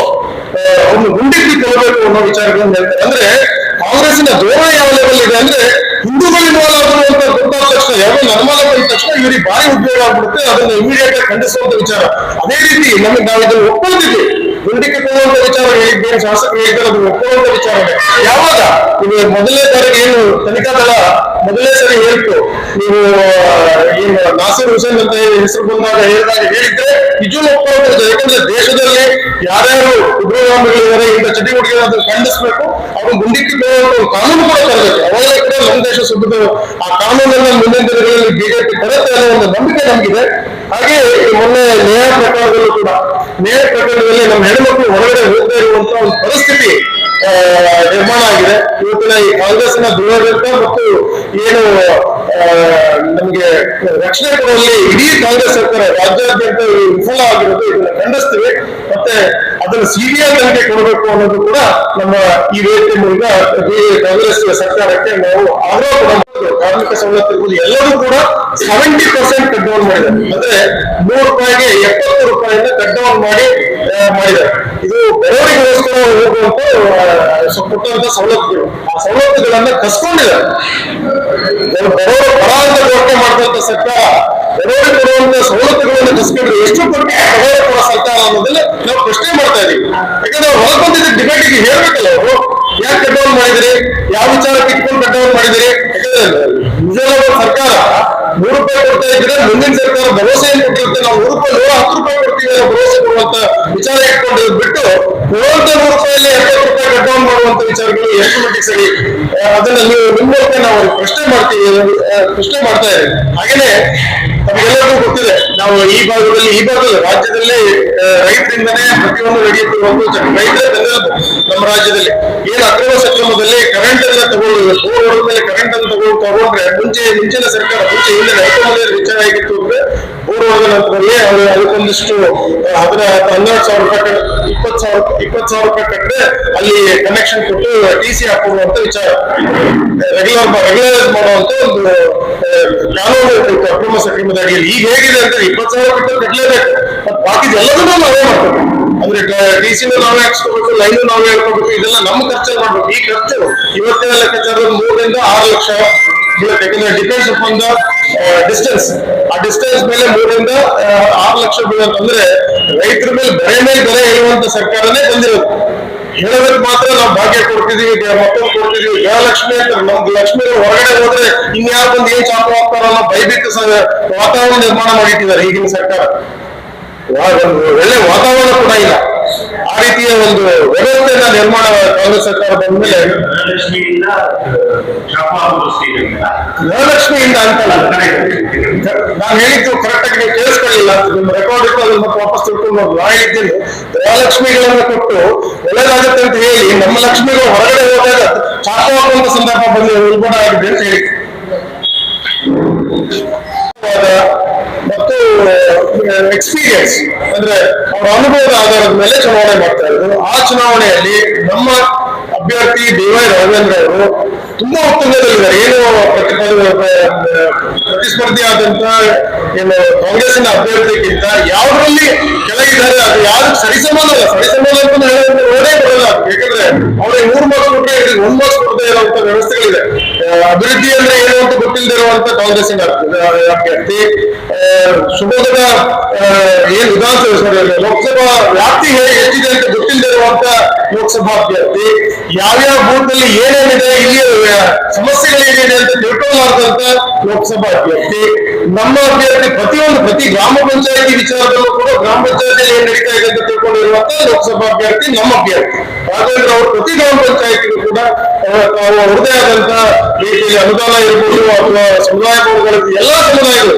ಒಂದು ಗುಂಡಿಕ್ಕಿ ಕೊಲ್ಲಬೇಕು ಅನ್ನೋ ವಿಚಾರಗಳನ್ನು ಹೇಳ್ತಾರೆ. ಅಂದ್ರೆ ಕಾಂಗ್ರೆಸ್ಸಿನ ಧೋರಣೆ ಯಾವ ಲೆವೆಲ್ ಇದೆ ಅಂದ್ರೆ, ಹಿಂದೂಗಳು ಇನ್ವಾಲ್ವ್ ಆದ್ರು ಅಂತ ಗೊತ್ತಾದ ತಕ್ಷಣ, ಯಾವುದೋ ಅನುಮಾನ ಬಂದ ತಕ್ಷಣ ಇವರಿಗೆ ಭಾರಿ ಉದ್ವೇಗ ಆಗ್ಬಿಡುತ್ತೆ. ಅದನ್ನ ಇಮಿಡಿಯೇಟ್ ಆಗಿ ಖಂಡಿಸುವಂತ ವಿಚಾರ. ಅದೇ ರೀತಿ ನಾವು ಇದನ್ನು ಒಪ್ಕೊಳ್ತಿದ್ವಿ. ಗುಂಡಿಕ್ಕಿ ಕೊಡುವಂತ ವಿಚಾರ ಹೇಳಿದ್ದೇನೆ, ಶಾಸಕರು ಹೇಳಿದ್ದಾರೆ, ಅದನ್ನು ಒಪ್ಕೊಳ್ಳುವಂತ ವಿಚಾರವೇ. ಯಾವಾಗ ಇದು ಮೊದಲನೇ ಬಾರಿಗೆ ಏನು ತನಿಖಾ ದಳ ಮೊದಲನೇ ಸರಿ ಹೇಳ್ತು, ನೀವು ಏನು ನಾಸೀರ್ ಹುಸೇನ್ ಅಂತ ಹೆಸರು ಬಂದಾಗ ಹೇಳಿದ್ರೆ ನಿಜವೂ ಒಪ್ಕೊಳ್ಳೋದು. ಯಾಕಂದ್ರೆ ದೇಶದಲ್ಲಿ ಯಾರ್ಯಾರು ಉಗ್ರಗಾಮಿಗಳಿದ್ದಾರೆ, ಇಂಥ ಚಟುವಟಿಕೆಗಳನ್ನು ಅದನ್ನು ಖಂಡಿಸ್ಬೇಕು. ಅವ್ರು ಗುಂಡಿಕ್ಕಿ ಕೊಡುವಂತ ಕಾನೂನು ಕೂಡ ತರಬೇಕು. ಅವಾಗಲೇ ಕೂಡ ನಮ್ಮ ದೇಶ ಸುದ್ದಿದ್ದು ಆ ಕಾನೂನನ್ನ ಮುಂದಿನ ದಿನಗಳಲ್ಲಿ ಬಿಜೆಪಿ ತರುತ್ತೆ ಅನ್ನೋ ಒಂದು ನಂಬಿಕೆ ನಮಗಿದೆ. ಹಾಗೆ ಮೊನ್ನೆ ನ್ಯಾಯ ಪ್ರಕರಣದಲ್ಲಿ ನಮ್ಮ ಹೆಣ್ಮಕ್ಳು ಹೊರಗಡೆ ಹೋಗ್ತಾ ಇರುವಂತ ಒಂದು ಪರಿಸ್ಥಿತಿ ನಿರ್ಮಾಣ ಆಗಿದೆ. ಇವತ್ತಿನ ಈ ಕಾಂಗ್ರೆಸ್ನ ದುರಾಡಳಿತ ಮತ್ತು ಏನು ನಮಗೆ ರಕ್ಷಣೆ ಕೊಡುವಲ್ಲಿ ಇಡೀ ಕಾಂಗ್ರೆಸ್ ಸರ್ಕಾರ ರಾಜ್ಯಾದ್ಯಂತ ವಿಫಲ ಆಗಿರೋದು, ಇದನ್ನ ಖಂಡಿಸ್ತೀವಿ. ಮತ್ತೆ ಅದನ್ನು CBI ತನಿಖೆ ಕೊಡಬೇಕು ಅನ್ನೋದು ಕೂಡ ನಮ್ಮ ಈ ವೇದಿಕೆ ಮೂಲಕ ಕಾಂಗ್ರೆಸ್ ಸರ್ಕಾರಕ್ಕೆ ನಾವು ಆಗ್ರಹ ಕೂಡ ಕಾರ್ಮಿಕ ಸವಲತ್ತು ಇರ್ಬೋದು ಎಲ್ಲರೂ ಕೂಡ 70% ಕಟ್ ಡೌನ್ ಮಾಡಿದ್ದಾರೆ. ಅಂದ್ರೆ ₹100ಗೆ ₹70 ಕಟ್ ಡೌನ್ ಮಾಡಿದ್ದಾರೆ. ಇದು ಬಡವರಿಗೋಸ್ಕರ ಹೋಗುವಂತ ಕೊಟ್ಟಂತ ಸವಲತ್ತುಗಳು. ಆ ಸವಲತ್ತುಗಳನ್ನ ಕಸ್ಕೊಂಡಿದ್ದಾರೆ. ಬಡವರು ಬಡ ಅಂತ ಘೋಷಣೆ ಮಾಡಿದಂತ ಸರ್ಕಾರ ಬಡವರಿಗೆ ಕೊಡುವಂತ ಸವಲತ್ತುಗಳನ್ನು ಕಸ್ಕೊಂಡ್ರೆ ಎಷ್ಟು ಕೊಟ್ಟು ಬಡವರು ಕೊಡೋ ಸರ್ಕಾರ ಅನ್ನೋದನ್ನ ನಾವು ಪ್ರಶ್ನೆ ಮಾಡ್ತಾ ಇದೀವಿ. ಯಾಕಂದ್ರೆ ಅವ್ರು ಹೊರಬಂದಿದ್ದ ಡಿಬೇಟಿಗೆ ಹೇಳ್ಬೇಕಲ್ಲ, ಅವರು ಯಾಕೆ ಕಟ್ ಡೌನ್ ಮಾಡಿದಿರಿ, ಯಾವ ವಿಚಾರಕ್ಕೆ ಇಟ್ಕೊಂಡು ಕಟ್ ಡೌನ್ ಮಾಡಿದಿರಿ. ಯಾಕಂದ್ರೆ ನಿಜವಾದ ಸರ್ಕಾರ ₹100 ಕೊಡ್ತಾ ಇದ್ರೆ ಮುಂದಿನ ಸರ್ಕಾರ ಭರವಸೆ ಏನು ಕೊಟ್ಟಿರುತ್ತೆ, ನಾವು ₹110 ಕೊಡ್ತೀವಿ ಅನ್ನೋ ಭರವಸೆ ಕೊಡುವಂತ ವಿಚಾರ ಇಟ್ಕೊಂಡು ಬಿಟ್ಟು ಕೊಡುವಂತ ₹100 ₹70 ಕಟ್ ಡೌನ್ ಮಾಡುವಂತ ವಿಚಾರಗಳು ಎಷ್ಟು ಮಟ್ಟಿಗೆ ಸರಿ, ಅದನ್ನ ನೀವು ನಿಮ್ಮ ಮೂಲಕ ನಾವು ಪ್ರಶ್ನೆ ಮಾಡ್ತಾ ಇದ್ದೀವಿ. ಹಾಗೇನೆ ನಮಗೆಲ್ಲರಿಗೂ ಗೊತ್ತಿದೆ, ನಾವು ಈ ಭಾಗದಲ್ಲಿ ರಾಜ್ಯದಲ್ಲಿ ರೈತರಿಂದನೇ ಪ್ರತಿಯೊಂದು ನಡೆಯುತ್ತಿರುವಂತ ರೈತರೇ ತಂದಿರೋದು ನಮ್ಮ ರಾಜ್ಯದಲ್ಲಿ. ಏನು ಅಕ್ರಮ ಸಕ್ರಮದಲ್ಲಿ ಕರೆಂಟ್ ಅನ್ನ ತಗೊಳ್ಳೋದು, ಬೋರ್ ಮೇಲೆ ಕರೆಂಟ್ ಅನ್ನು ತಗೊಂಡ್ರೆ ಮುಂಚಿನ ಸರ್ಕಾರ ಹಿಂದೆ ರೈತ ವಿಚಾರ ಆಗಿತ್ತು ಅಂದ್ರೆ ಬೋರ್ ಹೊಡೆದ ನಂತರದಲ್ಲಿ ಅದಕ್ಕೊಂದಿಷ್ಟು 12,000 ₹20,000 ಕಟ್ಟರೆ ಅಲ್ಲಿ ಕನೆಕ್ಷನ್ ಕೊಟ್ಟು TC ಹಾಕುವಂತ ವಿಚಾರ, ರೆಗ್ಯುಲರೈಸ್ ಮಾಡುವಂತ ಒಂದು ಕಾನೂನು ಅಕ್ರಮ ಸಕ್ರಮದ ಅಡಿಯಲ್ಲಿ. ಈಗ ಹೇಗಿದೆ ಅಂದ್ರೆ 20,000 ಕಟ್ಟಲೇಬೇಕು, ಬಾಕಿ ಎಲ್ಲದನ್ನೂ ನಾವೇ ಮಾಡ್ತೇವೆ. ಅಂದ್ರೆ ಡಿಸಿನೂ ನಾವೇ ಹಾಕ್ಸ್ಕೋಬೇಕು, ಲೈನು ನಾವೇ ಹೇಳ್ಕೋಬೇಕು, ಇದೆಲ್ಲ ನಮ್ಮ ಖರ್ಚಲ್ಲಿ ಮಾಡ್ಬೇಕು. ಈ ಖರ್ಚು ಇವತ್ತಿನ ಲೆಕ್ಕಾಚಾರ 3 ರಿಂದ 6 ಲಕ್ಷ ಯಾಕಂದ್ರೆ ಡಿಪೆಂಡ್ಸ್ ಅಪಾನ್ ದ ಡಿಸ್ಟೆನ್ಸ್. ಆ ಡಿಸ್ಟೆನ್ಸ್ ಮೇಲೆ 3 ರಿಂದ 6 ಲಕ್ಷ ಬೀಳಂತಂದ್ರೆ ರೈತರ ಮೇಲೆ ಬೆಲೆ ಹೇಳುವಂತ ಸರ್ಕಾರನೇ ಬಂದಿರೋದು. ಹೇಳೋದಕ್ಕೆ ಮಾತ್ರ ನಾವು ಭಾಗ್ಯ ಕೊಡ್ತಿದೀವಿ, ಮತ್ತೊಂದು ಕೊಡ್ತಿದೀವಿ, ಗೃಹಲಕ್ಷ್ಮಿ ಅಂತ. ನಮ್ದು ಲಕ್ಷ್ಮಿ ಹೊರಗಡೆ ಹೋದ್ರೆ ಇನ್ಯಾರು ಬಂದು ಏನ್ ಚಾಕು ಹಾಕ್ತಾರೋ ಅನ್ನೋ ಭಯಭೀತ ವಾತಾವರಣ ನಿರ್ಮಾಣ ಮಾಡಿಟ್ಟಿದ್ದಾರೆ ಈಗಿನ ಸರ್ಕಾರ. ಒಂದು ಒಳ್ಳೆ ವಾತಾವರಣ ಕೂಡ ಇಲ್ಲ. ಆ ರೀತಿಯ ಒಂದು ವ್ಯವಸ್ಥೆನ ನಿರ್ಮಾಣ ಕಾಂಗ್ರೆಸ್ ಸರ್ಕಾರ ಬಂದ ಮೇಲೆ ಗೃಹಲಕ್ಷ್ಮಿಯಿಂದ ಅಂತಲ್ಲ, ನಾನು ಹೇಳಿದ್ದು ಕರೆಕ್ಟ್ ಆಗಿ ನೀವು ಕೇಳಿಸ್ಕೊಳ್ಳಿಲ್ಲ, ನಿಮ್ಮ ರೆಕಾರ್ಡ್ ಇಟ್ಟು ಅದನ್ನ ಮತ್ತೆ ವಾಪಸ್ ತಿಳ್ಕೊಂಡು ನಾ ಹೇಳಿದ್ದೇನೆ. ಗೃಹಲಕ್ಷ್ಮಿಗಳನ್ನು ಕೊಟ್ಟು ಒಳ್ಳೇದಾಗುತ್ತೆ ಅಂತ ಹೇಳಿ ನಮ್ಮ ಲಕ್ಷ್ಮಿಗಳು ಹೊರಗಡೆ ಹೋದಾಗ ಚಾಕು ಹಾಕುವಂತ ಸಂದರ್ಭ ಬಂದು ಉಲ್ಬಣ ಆಗಿದೆ ಅಂತ ಹೇಳಿ ಮತ್ತು ಎಕ್ಸ್ಪೀರಿಯನ್ಸ್ ಅಂದ್ರೆ ಅವರ ಅನುಭವದ ಆಧಾರದ ಮೇಲೆ ಚುನಾವಣೆ ಮಾಡ್ತಾ ಇದ್ರು. ಆ ಚುನಾವಣೆಯಲ್ಲಿ ನಮ್ಮ ಅಭ್ಯರ್ಥಿ ಡಿ.ವೈ. ರಾಘವೇಂದ್ರ ಅವರು ತುಂಬಾ ಉತ್ತುಂಗದಲ್ಲಿದ್ದಾರೆ. ಏನು ಪ್ರತಿಸ್ಪರ್ಧಿ ಆದಂತ ಏನು ಕಾಂಗ್ರೆಸ್ಸಿನ ಅಭ್ಯರ್ಥಿಗಿಂತ ಯಾವ್ದ್ರಲ್ಲಿ ಕೆಳಗಿದ್ದಾರೆ, ಅದು ಯಾವ್ದು ಸರಿಸಮಾನ ಅಂತ ಹೇಳೋದೇ ಬರಲ್ಲ. ಯಾಕಂದ್ರೆ ಅವ್ರಿಗೆ 3 ಮಾರ್ಕ್ಸ್ ಕೊಟ್ಟರೆ 1 ಮಾರ್ಕ್ಸ್ ಕೊಡದೇ ಇರುವಂತ ವ್ಯವಸ್ಥೆಗಳಿದೆ. ಅಭಿವೃದ್ಧಿ ಅಂದ್ರೆ ಏನು ಅಂತ ಗೊತ್ತಿಲ್ಲದೆ ಇರುವಂತ ಕಾಂಗ್ರೆಸ್ಸಿನ ಅಭ್ಯರ್ಥಿ, ಶಿವಮೊಗ್ಗದ ಏನ್ ವಿಧಾನಸಭೆ ಲೋಕಸಭಾ ವ್ಯಾಪ್ತಿ ಎಷ್ಟಿದೆ ಅಂತ ಗೊತ್ತಿಲ್ಲದೆ ಇರುವಂತ ಲೋಕಸಭಾ ಅಭ್ಯರ್ಥಿ, ಯಾವ್ಯಾವ ಬೂತ್ ನಲ್ಲಿ ಏನೇನಿದೆ, ಇಲ್ಲಿ ಸಮಸ್ಯೆಗಳೇನಿದೆ ಅಂತ ತಿಳ್ಕೊಳ್ಳಾರ್ದಂತ ಲೋಕಸಭಾ ಅಭ್ಯರ್ಥಿ, ನಮ್ಮ ಅಭ್ಯರ್ಥಿ ಪ್ರತಿ ಗ್ರಾಮ ಪಂಚಾಯತಿ ವಿಚಾರದಲ್ಲೂ ಕೂಡ ಗ್ರಾಮ ಪಂಚಾಯತಿಯಲ್ಲಿ ಏನ್ ನಡೀತಾ ಇದೆ ಅಂತ ತಿಳ್ಕೊಂಡಿರುವಂತ ಲೋಕಸಭಾ ಅಭ್ಯರ್ಥಿ ನಮ್ಮ ಅಭ್ಯರ್ಥಿ ರಾಘವೇಂದ್ರ ಅವರು. ಪ್ರತಿ ಗ್ರಾಮ ಪಂಚಾಯತಿಗೂ ಕೂಡ ಅವ್ರದೇ ಆದಂತ ರೀತಿಯಲ್ಲಿ ಅನುದಾನ ಇರ್ಬೋದು ಅಥವಾ ಸಮುದಾಯ ಭವನಗಳಲ್ಲಿ ಎಲ್ಲಾ ಸಮುದಾಯಗಳು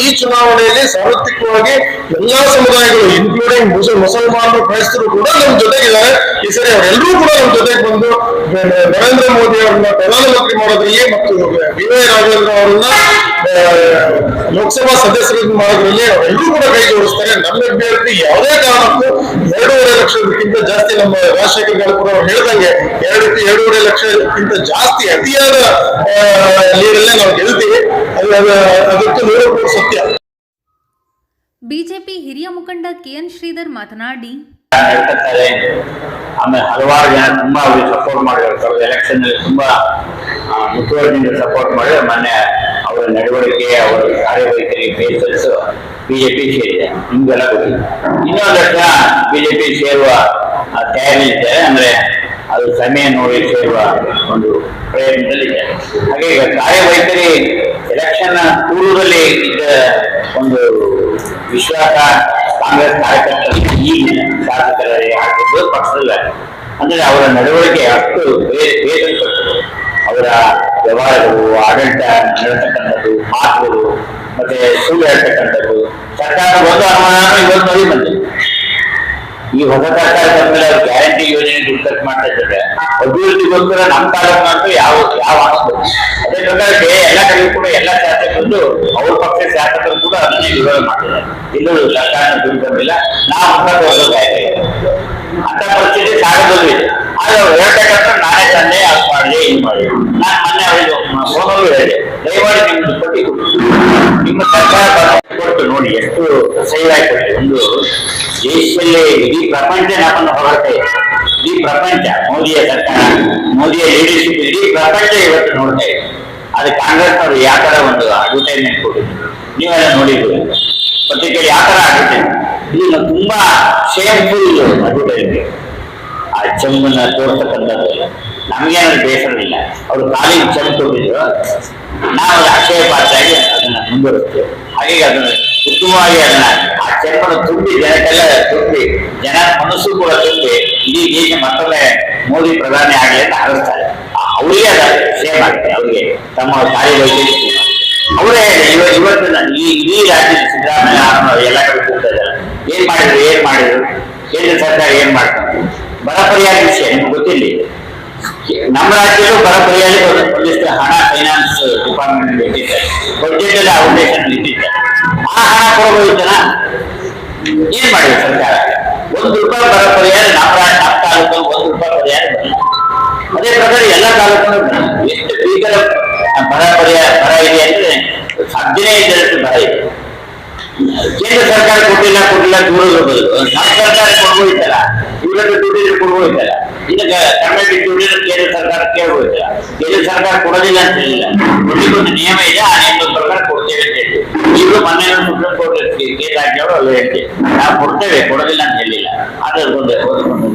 ಈ ಚುನಾವಣೆಯಲ್ಲಿ ಸಾರ್ವತ್ರಿಕವಾಗಿ ಎಲ್ಲಾ ಸಮುದಾಯಗಳು ಇನ್ಕ್ಲೂಡಿಂಗ್ ಮುಸಲ್ಮಾನರು, ಕ್ರೈಸ್ತರು ಕೂಡ ನಮ್ಮ ಜೊತೆಗಿದ್ದಾರೆ. ಈ ಸರಿ ಅವರೆಲ್ಲರೂ ಕೂಡ ನಮ್ಮ ಜೊತೆಗೆ ಬಂದು ನರೇಂದ್ರ ಮೋದಿ ಅವರನ್ನ ಪ್ರಧಾನಮಂತ್ರಿ ಮಾಡೋದ್ರಲ್ಲಿ ಮತ್ತು ಡಿ.ವೈ. ರಾಘವೇಂದ್ರ ಅವರನ್ನ ಲೋಕಸಭಾ ಸದಸ್ಯರನ್ನು ಮಾಡೋದ್ರಲ್ಲಿ ಅವರೆಲ್ಲರೂ ಕೂಡ ಕೈ ಜೋಡಿಸ್ತಾರೆ. ನಮ್ಮ ಅಭ್ಯರ್ಥಿ ಯಾವುದೇ ಕಾರಣಕ್ಕೂ 2.5 ಲಕ್ಷಕ್ಕಿಂತ ಜಾಸ್ತಿ, ನಮ್ಮ ರಾಜಶೇಖರ್ ಗಾಳಪುರ ಅವರು ಹೇಳಿದಂಗೆ 2.5 ಲಕ್ಷಕ್ಕಿಂತ ಜಾಸ್ತಿ ಅತಿಯಾದ ಲೀಡಲ್ಲೇ ನಾವು ಗೆಲ್ತೀವಿ. ಅದಕ್ಕೆ 100% ಸತ್ಯ. ಬಿಜೆಪಿ ಹಿರಿಯ ಮುಖಂಡ ಕೆ.ಎನ್. ಶ್ರೀಧರ್ ಮಾತನಾಡಿ, ಹೇಳ್ತಾರೆ. ಆಮೇಲೆ ಹಲವಾರು ಜನ ತುಂಬಾ ಅವ್ರಿಗೆ ಸಪೋರ್ಟ್ ಮಾಡಿದ್ರು. ಕಳೆದ ಎಲೆಕ್ಷನ್ ನಲ್ಲಿ ತುಂಬಾ ಮುತುವರ್ಜಿಯಿಂದ ಸಪೋರ್ಟ್ ಮಾಡಿದ್ರೆ ಮೊನ್ನೆ ಅವರ ನಡವಳಿಕೆ, ಅವರ ಕಾರ್ಯವೈಖರಿ ಬೇಸರಿಸು ಬಿಜೆಪಿ ಸೇರಿದೆ. ನಿಮ್ಗೆಲ್ಲ ಗೊತ್ತಿಲ್ಲ. ಇನ್ನೊಂದು ವರ್ಷ ಬಿಜೆಪಿ ಸೇರುವ ತಯಾರಿಯಿದ್ದಾರೆ. ಅಂದ್ರೆ ಅದು ಸಮಯ ನೋಡಿ ಸೇರುವ ಒಂದು ಪ್ರಯತ್ನದಲ್ಲಿದೆ. ಹಾಗೆ ಈಗ ಕಾರ್ಯವೈಖರಿ ಎಲೆಕ್ಷನ್ ಪೂರ್ವದಲ್ಲಿ ಇದ್ದ ಒಂದು ವಿಶ್ವಾಸ ಕಾಂಗ್ರೆಸ್ ಕಾರ್ಯಕರ್ತರಿಗೆ ಈಗಿನ ಶಾಸಕರಲ್ಲಿ ಆಗಿದ್ದು ಪಕ್ಷದಲ್ಲ. ಅಂದ್ರೆ ಅವರ ನಡವಳಿಕೆ ಅಷ್ಟು ಬೇಸರಿಸಬೇಕು. ಅವರ ವ್ಯವಹಾರಗಳು, ಆಡಳಿತ ನಡೆತಕ್ಕಂಥದ್ದು, ಮಾತುಗಳು, ಮತ್ತೆ ಸುಳ್ಳು ಹೇಳ್ತಕ್ಕಂಥದ್ದು. ಸರ್ಕಾರ ಒಂದು ಅನುಮಾನ ಇವತ್ತು ನೋಡಿ ಬಂದಿದೆ. ಈ ಹೊಸ ಸರ್ಕಾರ ಬಂದ್ಮೇಲೆ ಅವ್ರು ಗ್ಯಾರಂಟಿ ಯೋಜನೆ ದುಡ್ಡು ಖರ್ಚು ಮಾಡ್ತಾ ಇದ್ದಾರೆ. ಅಭಿವೃದ್ಧಿಗೋಸ್ಕರ ನಮ್ಮ ತಾಲೂಕು ಯಾವ ಅನಿಸ್ಬೋದು. ಅದೇ ಪ್ರಕಾರಕ್ಕೆ ಎಲ್ಲ ಕಡೆಗೂ ಕೂಡ ಎಲ್ಲ ಶಾಸಕರು ಅವ್ರ ಪಕ್ಷದ ಶಾಸಕರು ಕೂಡ ಅದನ್ನೇ ವಿರೋಧ ಮಾಡ್ತಿದ್ದಾರೆ. ಇಲ್ಲೂ ಸರ್ಕಾರ ದುಡ್ಡು ಬಂದಿಲ್ಲ, ನಾವು ಅಂತ ಪರಿಸ್ಥಿತಿ ಸಾಗದಲ್ಲೂ ಇದೆ. ಆದ್ರೆ ಅವ್ರು ಹೇಳ್ತಕ್ಕಂಥ ನಾನೇ ತಂದೆ ಅದು ಮಾಡಲಿ ಇದು ಮಾಡಿ. ನಾನು ಮೊನ್ನೆ ಅವರಿಗೆ ಫೋನಲ್ಲೂ ಹೇಳಿದೆ, ದಯಮಾಡಿ ನಿಮ್ದು ಪಟ್ಟಿ ನಿಮ್ಮ ಸರ್ಕಾರ ಕೊಟ್ಟು ನೋಡಿ ಎಷ್ಟು ಸೇವ್ ಆಯ್ತು. ಒಂದು ದೇಶದಲ್ಲಿ ಇಡೀ ಪ್ರಪಂಚ ನಮ್ಮನ್ನು ಹೊರಡ್ತಾ ಇದೆ. ಇಡೀ ಪ್ರಪಂಚ ಮೋದಿಯ ಸರ್ಕಾರ, ಮೋದಿಯ ಲೀಡರ್ಶಿಪ್ ಇಡೀ ಪ್ರಪಂಚ ಇವತ್ತು ನೋಡ್ತಾ ಇದೆ. ಅದು ಕಾಂಗ್ರೆಸ್ನವರು ಯಾವ ತರ ಒಂದು ಅಡ್ವರ್ಟೈಸ್ಮೆಂಟ್ ಕೊಟ್ಟಿದ್ರು ನೀವೆಲ್ಲ ನೋಡಿದ್ರು. ಪತ್ರಿಕೆಯಲ್ಲಿ ಯಾವ ತರ ಅಡ್ವರ್ಟೈಸ್ಮೆಂಟ್, ಇದು ತುಂಬಾ ಶೇಮ್ಫುಲ್ ಅಡ್ವರ್ಟೈಸ್ಮೆಂಟ್. ಆ ಚೆಮ್ಮನ್ನ ತೋರ್ತಕ್ಕಂಥದ್ದು ನಮ್ಗೇನಾದ್ರು ಬೇಸರ ಇಲ್ಲ. ಅವರು ಕಾಲಿಗೆ ಚೆಂಬು ಕೊಟ್ಟಿದ್ರು, ನಾವು ಅಕ್ಷಯ ಪಾತ್ರಾಗಿ ಅದನ್ನ ಮುಂದುವರಿಸ್ತೇವೆ. ಹಾಗಾಗಿ ಅದನ್ನ ಉತ್ತಮವಾಗಿ ಅದನ್ನ ಆ ಚೆಂಬನ್ನು ತುಂಬಿ ಜನಕ್ಕೆಲ್ಲ ತುಂಬಿ ಜನ ಮನಸ್ಸು ಕೂಡ ತುಂಬಿ ಇಡೀ ದೇಶ ಮತ್ತೊಮ್ಮೆ ಮೋದಿ ಪ್ರಧಾನಿ ಆಗಲಿ ಅಂತ ಹರಿಸ್ತಾರೆ. ಅವರಿಗೆ ಅದ ಸೇಮ್ ಆಗುತ್ತೆ. ಅವ್ರಿಗೆ ತಮ್ಮ ಕಾರ್ಯವೈಖರಿ ಅವರೇ ಇವತ್ತು ಇಡೀ ರಾಜ್ಯದ ಸಿದ್ದರಾಮಯ್ಯ ಎಲ್ಲ ಕಡೆ ಕೂಗ್ತಾ ಇದ್ದಾರೆ. ಏನ್ ಮಾಡಿದ್ರು ಕೇಂದ್ರ ಸರ್ಕಾರ ಏನ್ ಮಾಡ್ತಾರೆ? ಬರ ಪರಿಹಾರ ವಿಷಯ ನಿಮ್ಗೆ ಗೊತ್ತಿಲ್ಲ. ನಮ್ಮ ರಾಜ್ಯದಲ್ಲೂ ಬರ ಪರಿಹಾರ ಒಂದಿಷ್ಟು ಹಣ ಫೈನಾನ್ಸ್ ಡಿಪಾರ್ಟ್ಮೆಂಟ್ ಇಟ್ಟಿದ್ದಾರೆ, ಬಜೆಟ್ ಅಲ್ಲಿ ಔಟೇಷನ್ ಇಟ್ಟಿದ್ದಾರೆ. ಆ ಹಣ ಕೊಡಬಹುದನ ಏನ್ ಮಾಡಿದ್ರು ಸರ್ಕಾರ? ₹1 ಬರ ಪರಿಹಾರ ನಮ್ಮ ತಾಲೂಕಲ್ಲಿ ₹1 ಪರಿಹಾರ ಬರಲಿಲ್ಲ. ಅದೇ ಪ್ರಕಾರ ಎಲ್ಲ ತಾಲೂಕನ್ನು ಎಷ್ಟು ಭೀಕರ ಬರ ಇದೆ ಅಂದ್ರೆ 15 ಬರ ಇದೆ. ಕೇಂದ್ರ ಸರ್ಕಾರ ಕೊಟ್ಟಿಲ್ಲ ದೂರದ ಬದಲು ನಮ್ಮ ಸರ್ಕಾರ ಕೊಡ್ಬೋದಿತ್ತಲ್ಲ, ಇವರದ್ದು ದುಡ್ಡಿದ್ರೆ ಕೊಡ್ಬೋದಿತ್ತಲ್ಲ. ಈಗ ಕರ್ನಾಟಕ ದುಡ್ಡಿದ್ರೆ ಕೇಂದ್ರ ಸರ್ಕಾರ ಕೇಳ್ಬೋದಿತ್ತಲ್ಲ. ಕೇಂದ್ರ ಸರ್ಕಾರ ಕೊಡೋದಿಲ್ಲ ಅಂತ ಹೇಳಿಲ್ಲ, ದುಡ್ಡಿಗೊಂದು ನಿಯಮ ಇದೆ, ಆ ನಿಯಮದ ಪ್ರಕಾರ ಕೊಡ್ತೇವೆ ಅಂತ ಹೇಳಿ. ಈಗ ಮೊನ್ನೆ ಸುಪ್ರೀಂ ಕೋರ್ಟ್ ಕೇಸ್ ಹಾಕಿದವರು ಅಲ್ಲಿ ಹೇಳ್ತೇವೆ, ನಾವು ಕೊಡ್ತೇವೆ, ಕೊಡೋದಿಲ್ಲ ಅಂತ ಹೇಳಿಲ್ಲ. ಅದೊಂದು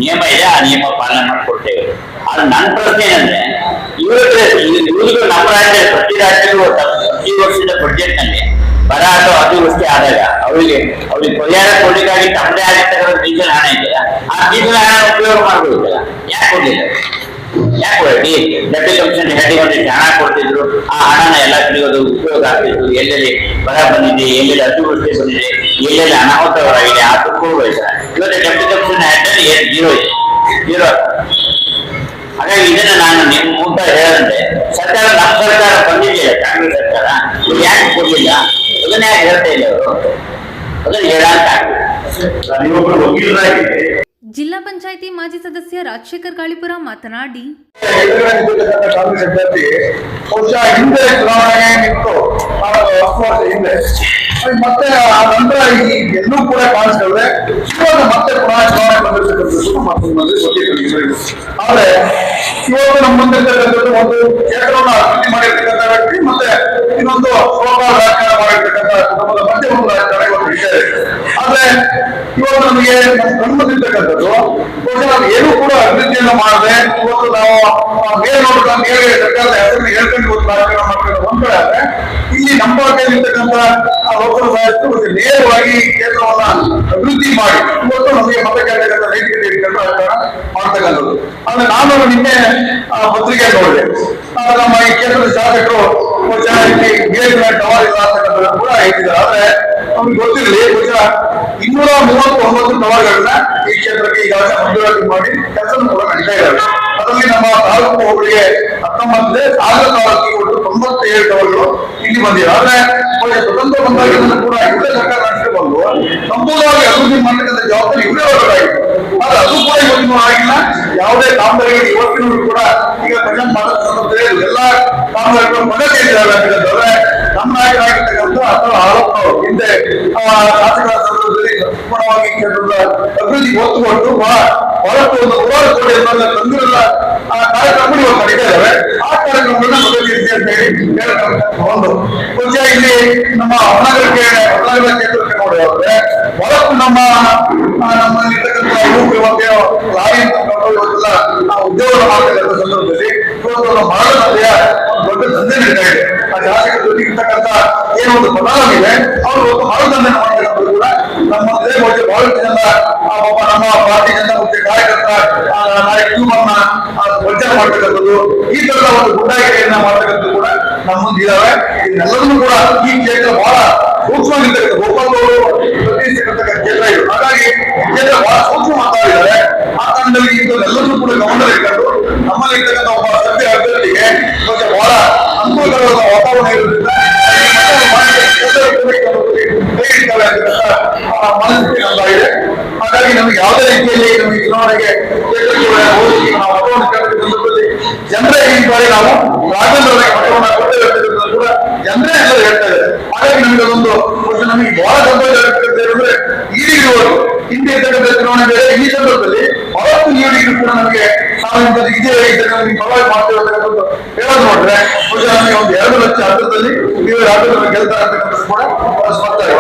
ನಿಯಮ ಇದೆ, ಆ ನಿಯಮ ಪಾಲನೆ ಮಾಡಿ ಕೊಡ್ತೇವೆ. ಅದು ನನ್ನ ಪ್ರಶ್ನೆ ಏನಂದ್ರೆ, ಇವ್ರಿಗೂ ನಮ್ಮ ರಾಜ್ಯ ಪ್ರತಿ ರಾಜ್ಯಕ್ಕೂ ಪ್ರತಿ ವರ್ಷದ ಬಡ್ಜೆಟ್ ನಲ್ಲಿ ಬರ ಅಥವಾ ಅತಿವೃಷ್ಟಿ ಆದಾಗ ಅವರಿಗೆ ಪರಿಹಾರ ಕೊಡ್ಲಿಕ್ಕಾಗಿ ತಮ್ಮದೇ ಆಗಿರ್ತಕ್ಕಂಥ ಡೀಸೆಲ್ ಹಣ ಇದೆಯಲ್ಲ, ಆ ಡೀಸೆಲ್ ಹಣ ಉಪಯೋಗ ಮಾಡ್ಬೋದಿಲ್ಲ. ಯಾಕೆ ಕೊಡ್ಲಿಲ್ಲ? ಯಾಕೆ ಹೊರಟಿ ಡಬ್ಬಿ ಕಮಿಷನ್ ಹೆಡ್ಡಿಗೆ ಒಂದಿಷ್ಟು ಹಣ ಕೊಡ್ತಿದ್ರು, ಆ ಹಣನ ಎಲ್ಲ ಕಡೆ ಉಪಯೋಗ ಆಗ್ತಿತ್ತು. ಎಲ್ಲೆಲ್ಲಿ ಬರ ಬಂದಿದೆ, ಎಲ್ಲೆಲ್ಲಿ ಅತಿವೃಷ್ಟಿ ಬಂದಿದೆ, ಎಲ್ಲೆಲ್ಲಿ ಅನಾಹುತವಾಗಿದೆ ಆ ದುಃಖ. ಇವತ್ತು ಡಬ್ಬಿ ಕಮಿಷನ್ ಹೆಡ್ಡಲ್ಲಿ ಜೀರೋ ಇದೆ, ಜೀರೋ. ಹಾಗಾಗಿ ಇದನ್ನ ನಾನು ನಿಮ್ಮ ಮೂಲಕ ಹೇಳಂತೆ, ಸರ್ಕಾರ ನಮ್ಮ ಸರ್ಕಾರ ಬಂದಿದೆಯಲ್ಲ, ಕಾಂಗ್ರೆಸ್ ಸರ್ಕಾರ, ಇದು ಯಾಕೆ ಕೊಡ್ಲಿಲ್ಲ ಅದನ್ನ ಯಾಕೆ ಹೇಳ್ತಾ ಇಲ್ಲ ಅವರು? ಅದನ್ನ ಹೇಳಂತ ನೀವೊಬ್ಬರು ವಕೀಲರಾಗಿ ಜಿಲ್ಲಾ ಪಂಚಾಯಿತಿ ಮಾಜಿ ಸದಸ್ಯ ರಾಜಶೇಖರ್ ಗಾಳಿಪುರ ಮಾತನಾಡಿ, ಕಾಂಗ್ರೆಸ್ ಅಭ್ಯರ್ಥಿ ಬಹುಶಃ ಹಿಂದೆ ಚುನಾವಣೆ ನಿಂತು 10 ವರ್ಷ ಹಿಂದೆ, ಮತ್ತೆ ಆ ನಂತರ ಎಲ್ಲೂ ಕೂಡ ಕಾಣಿಸ್ಕೊಳ್ಳದೆ ಇವಾಗ ಮತ್ತೆ ಪುನಃ ಚುನಾವಣೆ ಬಂದಿರ್ತಕ್ಕಂಥದ್ದು ಮತ್ತೊಂದು ಗೊತ್ತಿಲ್ಲ. ಆದ್ರೆ ಇವತ್ತು ನಮ್ಮ ಮುಂದೆ ಇರ್ತಕ್ಕಂಥದ್ದು ಒಂದು ಕ್ಷೇತ್ರವನ್ನು ಅಭಿವೃದ್ಧಿ ಮಾಡಿರ್ತಕ್ಕಂಥ ವ್ಯಕ್ತಿ, ಮತ್ತೆ ಇನ್ನೊಂದು ಸೋಕಾಲ ರಾಜಕಾರಣ ಮಾಡಿರ್ತಕ್ಕಂಥ ಕುಟುಂಬದ ಮಧ್ಯೆ ಒಂದು ರಾಜಕಾರಣ ಇವತ್ತು ಇದೆ. ಆದ್ರೆ ಇವತ್ತು ನಮಗೆ ಗಮನಿಸಿರ್ತಕ್ಕಂಥದ್ದು ಬಹುಶಃ ನಾವು ಏನೂ ಕೂಡ ಅಭಿವೃದ್ಧಿಯನ್ನು ಮಾಡದೆ ಇವತ್ತು ನಾವು ಮೇಲ್ನೋಟದ ಮೇಲೆ ಸರ್ಕಾರದ ಹೆಸರನ್ನು ಹೇಳ್ಕೊಂಡು ಇವತ್ತು ರಾಜಕಾರಣ ಮಾಡ್ಕೊಂಡು ಒಂದ್ ಕಡೆ ಆದ್ರೆ, ಇಲ್ಲಿ ನಮ್ಮ ಕೈಲಿರ್ತಕ್ಕಂಥ ಲೋಕಲ್ ಸಾಹಿತ್ಯ ನೇರವಾಗಿ ಕೇಂದ್ರವನ್ನ ಅಭಿವೃದ್ಧಿ ಮಾಡಿ ಇವತ್ತು ನಮಗೆ ಮತ ಕೇಳತಕ್ಕಂಥ ನೈತಿಕತೆ ಇಟ್ಕೊಂಡು ರಾಜಕಾರಣ ಮಾಡ್ತಕ್ಕಂಥದ್ದು. ಆದ್ರೆ ನಾನು ನಿನ್ನೆ ಪತ್ರಿಕೆ ನೋಡಿದೆ, ನಮ್ಮ ಈ ಕೇಂದ್ರದ ಶಾಸಕರು ಟವರ್ ಇಲ್ಲ ಅಂತಕ್ಕಂಥದ್ದು ಕೂಡ ಹೇಳ್ತಿದ್ದಾರೆ. ಆದ್ರೆ ನಮ್ಗೆ ಗೊತ್ತಿರಲಿ, ಬಹುಶಃ 239 ಟವರ್ಗಳನ್ನ ಈ ಕ್ಷೇತ್ರಕ್ಕೆ ಈಗಾಗಲೇ ಮಂಜೂರಾತಿ ಮಾಡಿ ಕೆಲಸ ಕೂಡ ನಡೀತಾ ಇದ್ದಾರೆ. ಅದರಲ್ಲಿ ನಮ್ಮ ತಾಲೂಕು ಹೋಬಳಿಗೆ 19 ಸಾಗರ ತಾಲೂಕಿಗೆ ಒಟ್ಟು 97 ಟವರ್ಗಳು ಇಲ್ಲಿ ಬಂದಿದೆ. ಆದ್ರೆ ಸ್ವತಂತ್ರ ಬಂದಾಗಿಂದ ಕೂಡ ಇವರೇ ಸರ್ಕಾರ ನಡೆಸಿ ಬಂದು ಸಂಪೂರ್ಣವಾಗಿ ಅಭಿವೃದ್ಧಿ ಮಾಡತಕ್ಕಂಥ ಜವಾಬ್ದಾರಿ ಇವರೇ ಹೊರಗಾಗಿದೆ. ಆದ್ರೆ ಅದು ಕೂಡ ಇವತ್ತಿನ ಆಗಿಲ್ಲ. ಯಾವುದೇ ಕಾಮಗಾರಿಗಳು ಇವತ್ತಿನೂ ಕೂಡ ಈಗ ಪ್ರೆಸೆಂಟ್ ಮಾಡೋ ಸಂದರ್ಭದಲ್ಲಿ ಎಲ್ಲಾ ಕಾಮಗಾರಿಗಳು ಮನಸ್ಸಿದ್ದಾರೆ ಅಂತಂದ್ರೆ ನಮ್ಮ ನಾಯಕರಾಗಿರ್ತಕ್ಕಂಥ ಅಥವಾ ಆರೋಪಗಳು ಹಿಂದೆ ಶಾಸಕರ ಸಂದರ್ಭದಲ್ಲಿ ಸಂಪೂರ್ಣವಾಗಿ ಕೇಂದ್ರದ ಅಭಿವೃದ್ಧಿ ಒತ್ತು ಕೊಟ್ಟು ಬಹಳಷ್ಟು ಒಂದು 100 ಕೋಟಿ ತಂದಿರಲ್ಲ ಆ ಕಾರ್ಯಕ್ರಮಗಳು ಇವಾಗ ನಡೀತಾ ಇದ್ದಾವೆ. ಆ ಕಾರ್ಯಕ್ರಮಗಳನ್ನ ಮೊದಲಿಗೆ ಅಂತ ಹೇಳಿ ಒಂದು ಬಹುಶಃ ಇಲ್ಲಿ ನಮ್ಮ ಹೊಸನಗರ ಕ್ಷೇತ್ರಕ್ಕೆ ನೋಡಿದ್ರೆ ಬಹಳಷ್ಟು ನಮ್ಮಲ್ಲಿರ್ತಕ್ಕಂಥ ಯುವಕರು ಲಾರಿ ಇವತ್ತೆಲ್ಲ ಉದ್ಯೋಗ ಮಾಡತಕ್ಕಂಥ ಸಂದರ್ಭದಲ್ಲಿ ಇವತ್ತು ಬಹಳ ನದಿಯ ಒಂದು ದೊಡ್ಡ ದಂಧೆ ನಡೀತಾ ಇದೆ. ಆ ಶಾಸಕರ ಜೊತೆಗೆ ಇರ್ತಕ್ಕಂಥ ಏನೋ ಒಂದು ಬದಲಾವಣೆ ಇದೆ, ಅವರು ಇವತ್ತು ಬಹಳ ದಂಧೆ ಮಾಡತಕ್ಕಂಥದ್ದು ಕೂಡ ನಮ್ಮ ಬಹುಶಃ ಬಹಳಷ್ಟು ಜನ ನಮ್ಮ ಭಾರತೀಯ ಜನತಾ ಪಕ್ಷ ಕಾರ್ಯಕರ್ತ ನಾಯಕರನ್ನ ವಚನ ಮಾಡ್ತಕ್ಕಂಥದ್ದು, ಈ ತರದ ಒಂದು ಗುಂಡಾಗಿರಿಯನ್ನ ಮಾಡ್ತಕ್ಕಂಥದ್ದು ಕೂಡ ನಮ್ಮ ಮುಂದೆ ಇದಾವೆ. ಇದೆಲ್ಲದನ್ನು ಕೂಡ ಈ ಕ್ಷೇತ್ರ ಬಹಳ ಸೂಕ್ಷ್ಮವಾಗಿರ್ತಕ್ಕಂಥ ಗೋಪಾಲವರು ಪ್ರತಿಷ್ಠಿರ್ತಕ್ಕಂಥ ಕ್ಷೇತ್ರ ಇದು. ಹಾಗಾಗಿ ಕ್ಷೇತ್ರ ಬಹಳ ಸೂಕ್ಷ್ಮ ಮಾತಾಡಿದ್ದಾರೆ. ಆ ಕಾರಣದಲ್ಲಿ ಇದೆಲ್ಲದನ್ನು ಕೂಡ ಗಮನದಲ್ಲಿಟ್ಟುಕೊಂಡು ನಮ್ಮಲ್ಲಿ ಇರ್ತಕ್ಕಂಥ ಒಬ್ಬ ಸಭ್ಯ ಅಭ್ಯರ್ಥಿಗೆ ಬಹಳ ಅನುಕೂಲಕರವಾದ ವಾತಾವರಣ ಇರೋದ್ರಿಂದ ಮನಸ್ಥಿತಿ ನಮ್ದಾಗಿದೆ. ಹಾಗಾಗಿ ನಮಗೆ ಯಾವುದೇ ರೀತಿಯಲ್ಲಿ ನಮಗೆ ಚುನಾವಣೆಗೆ ಕ್ಷೇತ್ರಕ್ಕೆ ಹೋಗಿ ನಾವು ಮತವನ್ನು ಕೇಳಿದ ಸಂದರ್ಭದಲ್ಲಿ ಜನರೇ ಈ ಬಾರಿ ನಾವು ರಾಜೇಂದ್ರವರಿಗೆ ಮತವನ್ನು ಕೊಟ್ಟೇವೆ ಕೂಡ ಜನರೇ ಎಲ್ಲರೂ ಹೇಳ್ತಾ ಇದ್ದಾರೆ. ಹಾಗಾಗಿ ನಮಗೆ ಅದೊಂದು ನಮಗೆ ಬಹಳ ಸಂತೋಷ ಆಗಿರ್ತದೆ. ಈಗಿರುವರು ಹಿಂದೆ ಇರ್ತಕ್ಕಂಥ ಚುನಾವಣೆ ಬೇರೆ, ಈ ಸಂದರ್ಭದಲ್ಲಿ ಬಹಳಷ್ಟು ಈಗಿಗೂ ಕೂಡ ನಮಗೆ ನಾವು ಇದೇ ನಮಗೆ ಪ್ರಭಾವ ಮಾಡ್ತಿರತಕ್ಕಂಥದ್ದು ಹೇಳೋದು ನೋಡ್ರೆ ಬಹುಶಃ ನಮಗೆ ಒಂದು 2 ಲಕ್ಷ ಹತ್ತಿರದಲ್ಲಿ ನೀವು ರಾಜ್ಯದಲ್ಲಿ ಗೆಲ್ತಾ ಇರ್ತಕ್ಕಂಥದ್ದು ಕೂಡ ಬಹಳ ಸ್ಪಷ್ಟ ಇದೆ.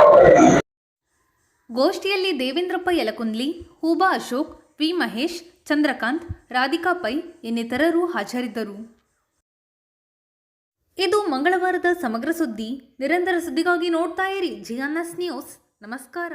ಗೋಷ್ಠಿಯಲ್ಲಿ ದೇವೇಂದ್ರಪ್ಪ ಯಲಕುಂದ್ಲಿ, ಹೂಬಾ ಅಶೋಕ್, ವಿ ಮಹೇಶ್, ಚಂದ್ರಕಾಂತ್, ರಾಧಿಕಾ ಪೈ ಇನ್ನಿತರರು ಹಾಜರಿದ್ದರು. ಇದು ಮಂಗಳವಾರದ ಸಮಗ್ರ ಸುದ್ದಿ. ನಿರಂತರ ಸುದ್ದಿಗಾಗಿ ನೋಡ್ತಾ ಇರಿ GNS ನ್ಯೂಸ್. ನಮಸ್ಕಾರ.